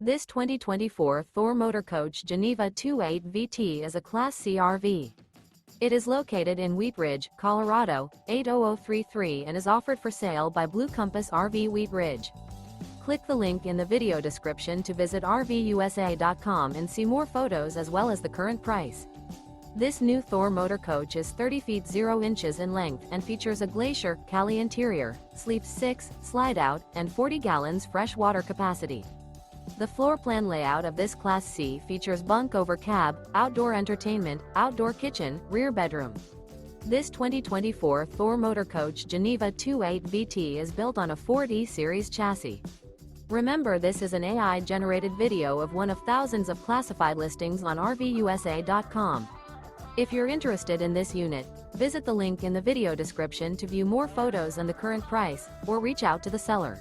This 2024 Thor Motor Coach Geneva 28 VT is a Class C RV. It is located in Wheat Ridge, Colorado, 80033 and is offered for sale by Blue Compass RV Wheat Ridge. Click the link in the video description to visit RVUSA.com and see more photos as well as the current price. This new Thor Motor Coach is 30 feet 0 inches in length and features a GLACIER, CALI interior, sleeps 6, Slideout, and 40 gallons fresh water capacity. The floor plan layout of this Class C features bunk over cab, outdoor entertainment, outdoor kitchen, rear bedroom. This 2024 Thor Motor Coach Geneva 28 VT is built on a Ford E-Series chassis. Remember, this is an AI-generated video of one of thousands of classified listings on RVUSA.com. If you're interested in this unit, visit the link in the video description to view more photos and the current price, or reach out to the seller.